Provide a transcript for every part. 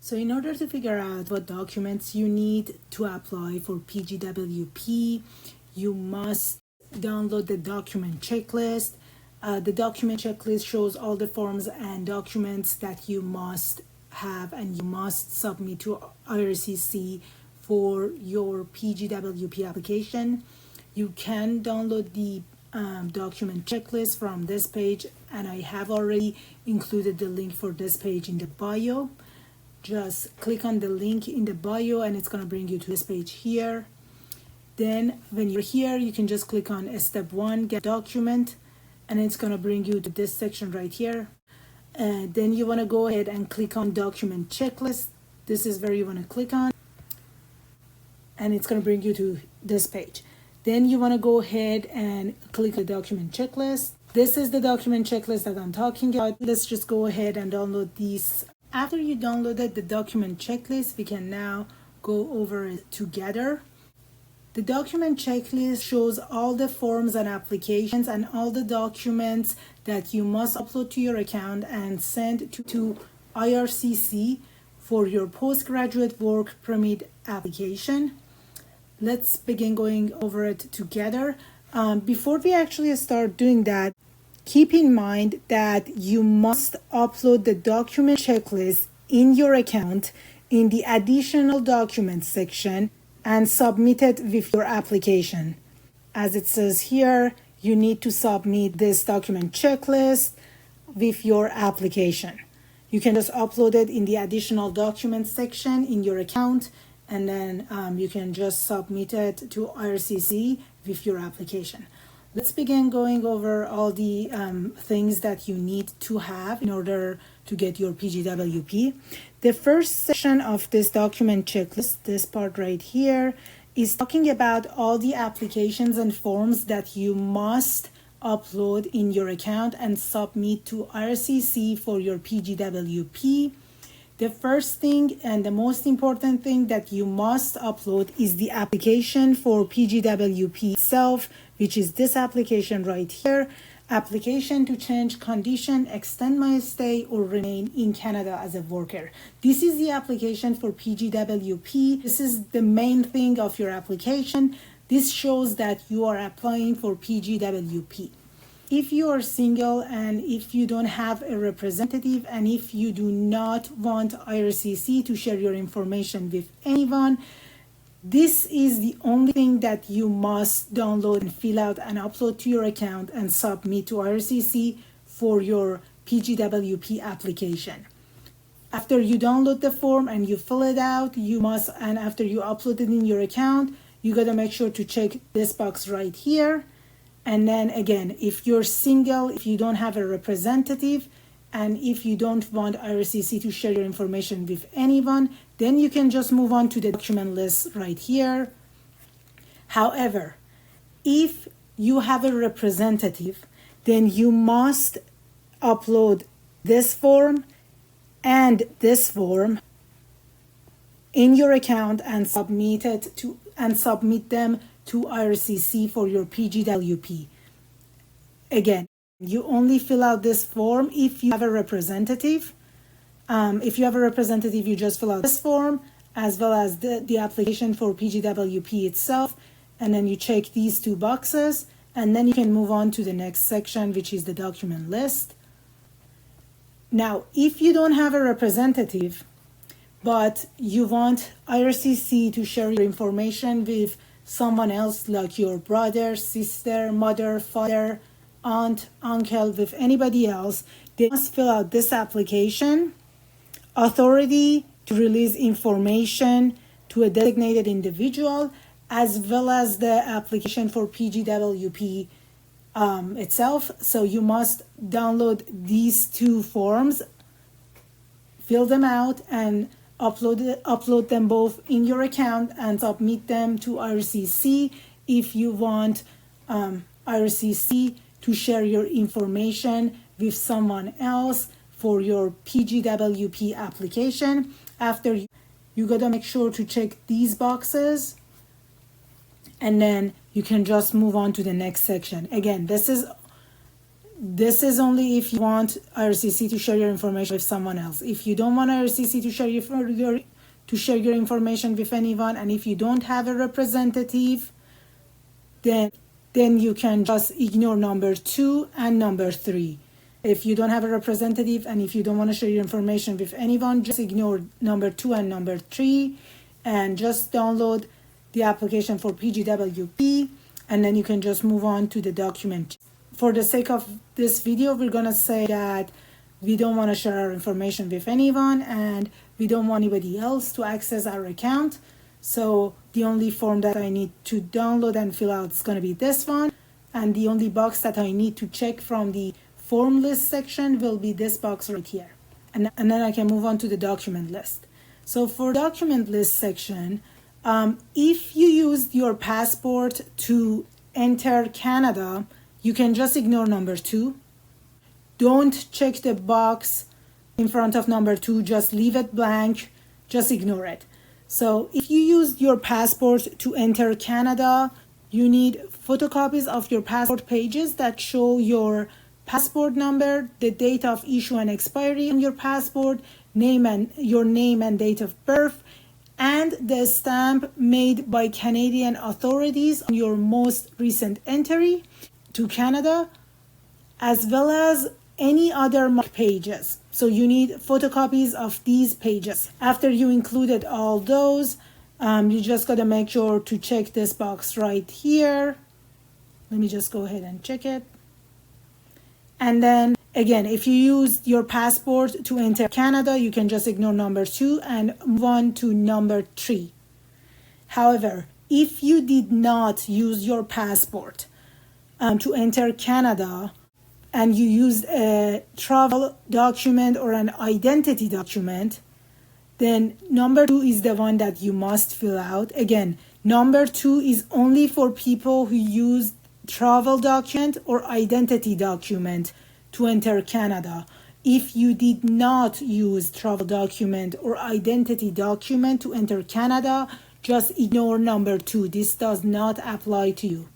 So in order to figure out what documents you need to apply for PGWP, you must download the document checklist. The document checklist shows all the forms and documents that you must have and you must submit to IRCC for your PGWP application. You can download the document checklist from this page, and I have already included the link for this page in the bio. Just click on the link in the bio and it's going to bring you to this page here. Then when you're here, you can just click on step 1, get document, and it's going to bring you to this section right here. Then you want to go ahead and click on document checklist. This is where you want to click on, and it's going to bring you to this page. Then you want to go ahead and click the document checklist. This is the document checklist that I'm talking about. Let's just go ahead and download these. After you downloaded the document checklist, we can now go over it together. The document checklist shows all the forms and applications and all the documents that you must upload to your account and send to IRCC for your postgraduate work permit application. Let's begin going over it together. Before we actually start doing that, keep in mind that you must upload the document checklist in your account in the additional documents section and submit it with your application. As it says here, you need to submit this document checklist with your application. You can just upload it in the additional documents section in your account, and then you can just submit it to IRCC with your application. Let's begin going over all the things that you need to have in order to get your PGWP. The first section of this document checklist, this part right here, is talking about all the applications and forms that you must upload in your account and submit to IRCC for your PGWP. The first thing and the most important thing that you must upload is the application for PGWP itself, which is this application right here. Application to change condition, extend my stay, or remain in Canada as a worker. This is the application for PGWP. This is the main thing of your application. This shows that you are applying for PGWP. If you are single and if you don't have a representative and if you do not want IRCC to share your information with anyone, this is the only thing that you must download and fill out and upload to your account and submit to IRCC for your PGWP application. After you download the form and you fill it out, and after you upload it in your account, you gotta make sure to check this box right here. And then again, if you're single, if you don't have a representative, and if you don't want IRCC to share your information with anyone, then you can just move on to the document list right here. However, if you have a representative, then you must upload this form and this form in your account and submit them to IRCC for your PGWP. Again, you only fill out this form if you have a representative. If you have a representative, you just fill out this form as well as the application for PGWP itself, and then you check these two boxes, and then you can move on to the next section, which is the document list. Now, if you don't have a representative, but you want IRCC to share your information with someone else like your brother, sister, mother, father, aunt, uncle, with anybody else, they must fill out this application. Authority to release information to a designated individual, as well as the application for PGWP itself. So you must download these two forms, fill them out, and upload them both in your account and submit them to IRCC if you want IRCC to share your information with someone else for your PGWP application. After you gotta make sure to check these boxes, and then you can just move on to the next section. Again, this is this is only if you want IRCC to share your information with someone else. If you don't want IRCC to share your information with anyone, and if you don't have a representative, then you can just ignore number 2 and number 3. If you don't have a representative and if you don't want to share your information with anyone, just ignore number 2 and number 3 and just download the application for PGWP, and then you can just move on to the document. For the sake of this video, we're going to say that we don't want to share our information with anyone and we don't want anybody else to access our account. So the only form that I need to download and fill out is going to be this one. And the only box that I need to check from the form list section will be this box right here. And then I can move on to the document list. So for document list section, if you used your passport to enter Canada, you can just ignore number 2. Don't check the box in front of number 2, just leave it blank, just ignore it. So if you used your passport to enter Canada, you need photocopies of your passport pages that show your passport number, the date of issue and expiry on your passport, your name and date of birth, and the stamp made by Canadian authorities on your most recent entry to Canada, as well as any other pages. So you need photocopies of these pages. After you included all those, you just got to make sure to check this box right here. Let me just go ahead and check it. And then again, if you used your passport to enter Canada, you can just ignore number 2 and move on to number 3. However, if you did not use your passport to enter Canada and you used a travel document or an identity document, then number 2 is the one that you must fill out. Again, number 2 is only for people who use travel document or identity document to enter Canada. If you did not use travel document or identity document to enter Canada, just ignore number 2. This does not apply to you.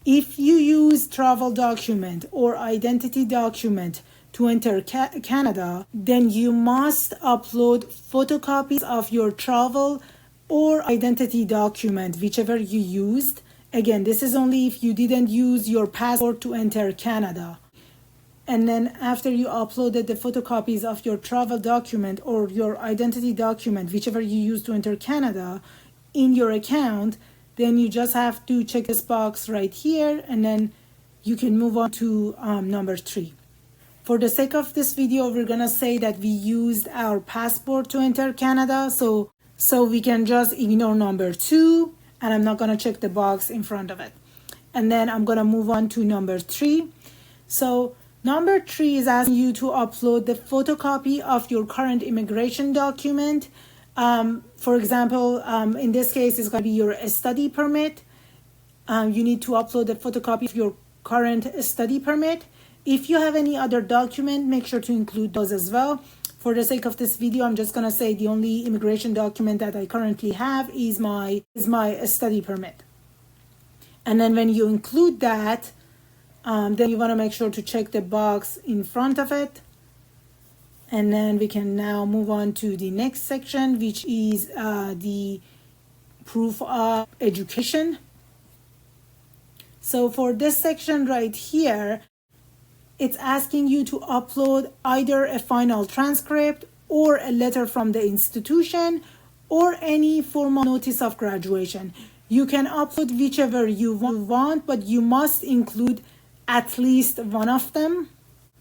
If you use travel document or identity document to enter Canada, then you must upload photocopies of your travel or identity document, whichever you used. Again, this is only if you didn't use your passport to enter Canada. And then after you uploaded the photocopies of your travel document or your identity document, whichever you use to enter Canada, in your account, then you just have to check this box right here, and then you can move on to number 3. For the sake of this video, we're gonna say that we used our passport to enter Canada, so we can just ignore number 2, and I'm not gonna check the box in front of it. And then I'm gonna move on to number 3. So number 3 is asking you to upload the photocopy of your current immigration document. For example, in this case, it's going to be your study permit. You need to upload a photocopy of your current study permit. If you have any other document, make sure to include those as well. For the sake of this video, I'm just going to say the only immigration document that I currently have is my study permit. And then when you include that, then you want to make sure to check the box in front of it. And then we can now move on to the next section, which is the proof of education. So for this section right here, it's asking you to upload either a final transcript or a letter from the institution or any formal notice of graduation. You can upload whichever you want, but you must include at least one of them.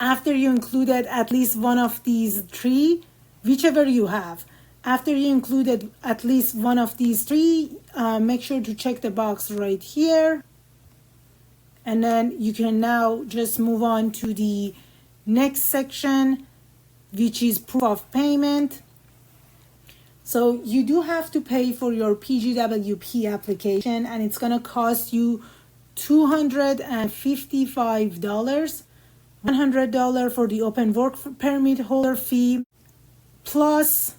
After you included at least one of these 3, whichever you have, after you included at least one of these 3, make sure to check the box right here. And then you can now just move on to the next section, which is proof of payment. So you do have to pay for your PGWP application, and it's going to cost you $255. $100 for the open work permit holder fee, plus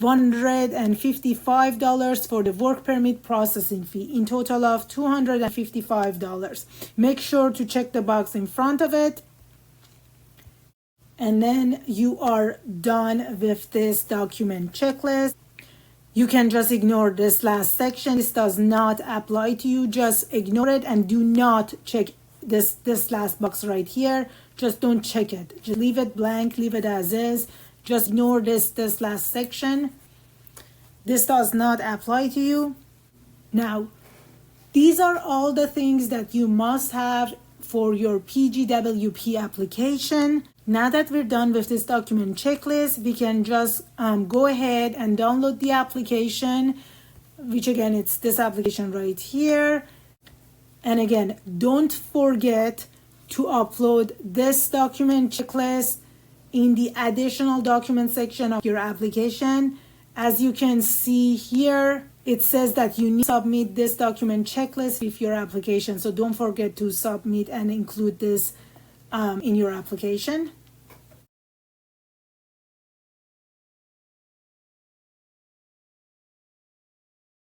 $155 for the work permit processing fee, in total of $255. Make sure to check the box in front of it, and then you are done with this document checklist. You can just ignore this last section. This does not apply to you. Just ignore it and do not check this last box right here. Just don't check it. Just leave it blank, leave it as is. Just ignore this last section. This does not apply to you. Now, these are all the things that you must have for your PGWP application. Now that we're done with this document checklist, we can just go ahead and download the application, which again, it's this application right here. And again, don't forget to upload this document checklist in the additional document section of your application. As you can see here, it says that you need to submit this document checklist with your application. So don't forget to submit and include this in your application.